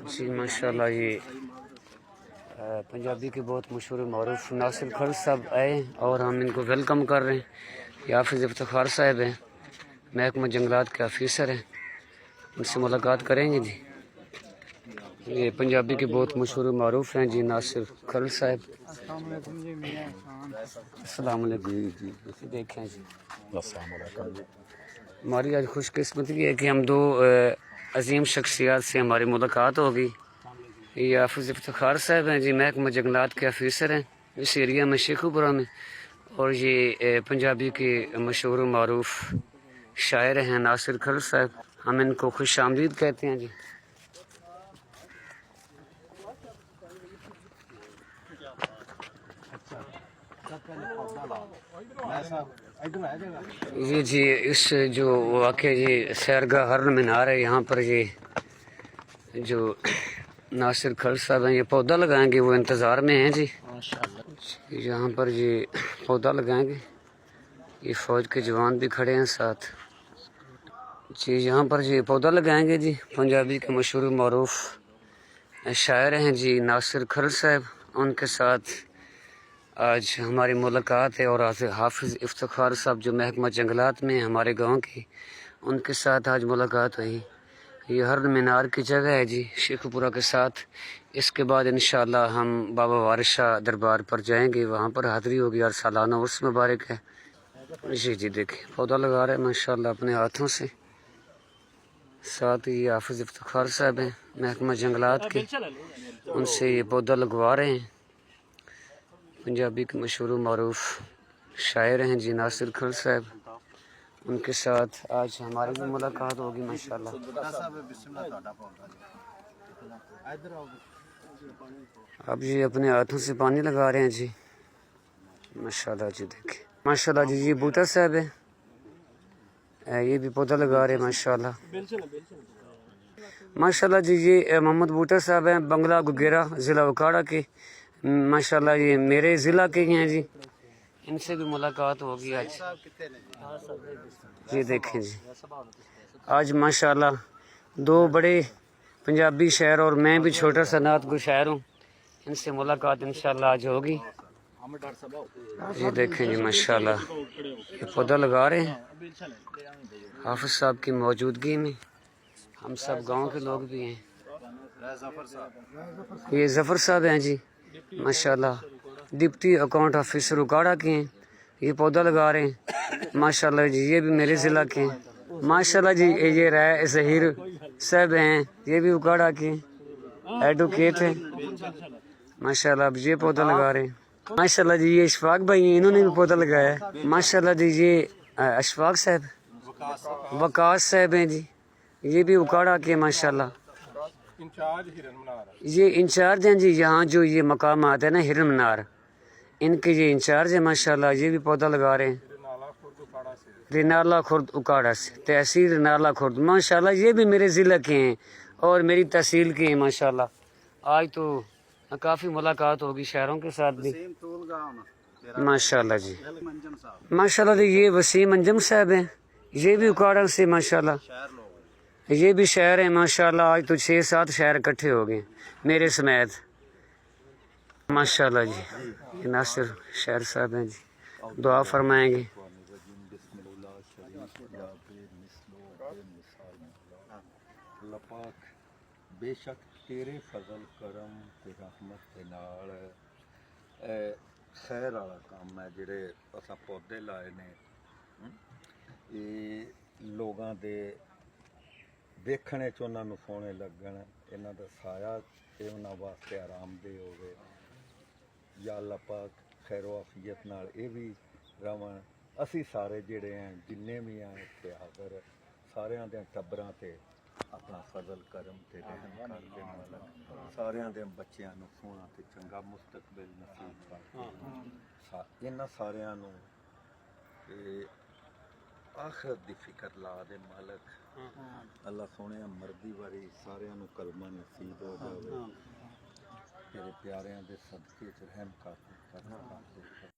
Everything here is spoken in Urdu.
جی ماشاءاللہ یہ پنجابی کے بہت مشہور معروف ناصر خل صاحب آئے اور ہم ان کو ویلکم کر رہے ہیں. یہ حافظ افتخار صاحب ہیں، محکمہ جنگلات کے آفیسر ہیں. ان سے ملاقات کریں گے. جی یہ پنجابی کے بہت مشہور معروف ہیں جی ناصر خل صاحب. السلام علیکم جی. میاں احسان. السلام علیکم. جی دیکھیں جی السلام علیکم. ہماری آج خوش قسمتی یہ ہے کہ ہم دو عظیم شخصیات سے ہماری ملاقات ہوگی. یہ حافظ افتخار صاحب ہیں جی، محکمہ جنگلات کے آفیسر ہیں اس ایریا میں شیخوپورہ میں، اور یہ پنجابی کے مشہور و معروف شاعر ہیں ناصر خل صاحب. ہم ان کو خوش آمدید کہتے ہیں جی. یہ جی اس جو واقع یہ سیرگاہ ہرن مینار ہے، یہاں پر یہ جو ناصر خل صاحب ہیں یہ پودا لگائیں گے، وہ انتظار میں ہیں جی. یہاں پر یہ پودا لگائیں گے. یہ فوج کے جوان بھی کھڑے ہیں ساتھ جی. یہاں پر یہ پودا لگائیں گے جی. پنجابی کے مشہور معروف شاعر ہیں جی ناصر خل صاحب. ان کے ساتھ آج ہماری ملاقات ہے، اور حافظ افتخار صاحب جو محکمہ جنگلات میں ہمارے گاؤں کی، ان کے ساتھ آج ملاقات ہوئی. یہ ہرن مینار کی جگہ ہے جی شیخوپورہ کے ساتھ. اس کے بعد انشاءاللہ ہم بابا وارث شاہ دربار پر جائیں گے، وہاں پر حاضری ہوگی اور سالانہ عرس مبارک ہے. جی دیکھیں پودا لگا رہے ہیں ماشاءاللہ اپنے ہاتھوں سے. ساتھ ہی حافظ افتخار صاحب ہیں محکمہ جنگلات کے، ان سے یہ پودا لگوا رہے ہیں. پنجابی کے مشہور و معروف شاعر ہیں جی ناصر خل صاحب. ان کے ساتھ آج ہماری بھی ملاقات ہوگی ماشاءاللہ. اب یہ اپنے ہاتھوں سے پانی لگا رہے ہیں جی ماشاءاللہ. جی دیکھیں ماشاءاللہ جی. یہ بوٹا صاحب ہے، یہ بھی پودا لگا رہے ہیں ماشاءاللہ. ماشاءاللہ جی. یہ محمد بوٹا صاحب ہیں بنگلہ گگیرا ضلع اوکاڑا کے ماشاءاللہ. یہ میرے ضلع کے ہی ہیں جی. ان سے بھی ملاقات ہوگی آج. یہ دیکھیں جی آج ماشاءاللہ دو بڑے پنجابی شاعر اور میں بھی چھوٹا سا نعت گو شاعر ہوں، ان سے ملاقات انشاءاللہ آج ہوگی. یہ دیکھیں جی ماشاءاللہ یہ پودا لگا رہے ہیں حافظ صاحب کی موجودگی میں. ہم سب گاؤں کے لوگ بھی ہیں. یہ ظفر صاحب ہیں جی ماشاءاللہ، ڈپٹی اکاؤنٹ آفیسر اکاڑا کے ہیں. یہ پودا لگا رہے ہیں ماشاءاللہ جی. یہ بھی میرے ضلع کے ہیں ماشاءاللہ جی. یہ رائے ظہیر صاحب ہیں، یہ بھی اکاڑا کے ہیں، ایڈوکیٹ ہیں ماشاءاللہ. اب یہ پودا لگا رہے ہیں ماشاءاللہ جی. یہ اشفاق بھائی ہیں، انہوں نے بھی پودا لگایا ہے ماشاءاللہ جی. یہ اشفاق صاحب وقاص صاحب ہیں جی، یہ بھی اکاڑا کے ماشاءاللہ. یہ انچارج ہیں جی یہاں جو یہ مقامات ہے نا ہرن مینار، ان کے یہ انچارج ہیں ماشاءاللہ. یہ بھی پودا لگا رہے ہیں. رینالہ خرد اکاڑا سے، تحصیل رینالہ خرد ماشاءاللہ. یہ بھی میرے ضلع کے ہیں اور میری تحصیل کے ہیں ماشاءاللہ. آج تو کافی ملاقات ہوگی شہروں کے ساتھ بھی ماشاءاللہ جی. ماشاءاللہ جی. یہ وسیم انجم صاحب ہیں، یہ بھی اکاڑا سے ماشاءاللہ. یہ بھی شاعر ہیں ماشاءاللہ. آج تو 6-7 شاعر اکٹھے ہو گئے میرے سمیت ماشاءاللہ جی. یہ ناصر شاعر صاحب ہیں جی، دعا فرمائیں گے. اللہ پاک بے شک تیرے فضل کرم تے رحمت دے نال خیر والا کام ہے جڑے اساں پودے لائے نے. یہ لوگاں دے دیکھنے چ انہاں نوں سونے لگن، انہاں دا سایہ تے انہاں واسطے آرام دہ ہوے. یا اللہ پاک خیر و عافیت نال اے بھی رہن. اسی سارے جڑے ہیں جننے بھی ہیں اتنے حاضر ساریاں دے ٹبراں تے اپنا فضل کرم تے رحم کر دے مالک. ساریاں دے بچیاں نوں سونا تے چنگا مستقبل نصیب کر. انہاں ساریاں نوں آخرت دی فکر لا دے مالک. اللہ سونے مردی واری ساریاں نوں کلمہ نصیب ہو جاوے. تیرے پیاریاں دے صدقے چ رحم کر دے.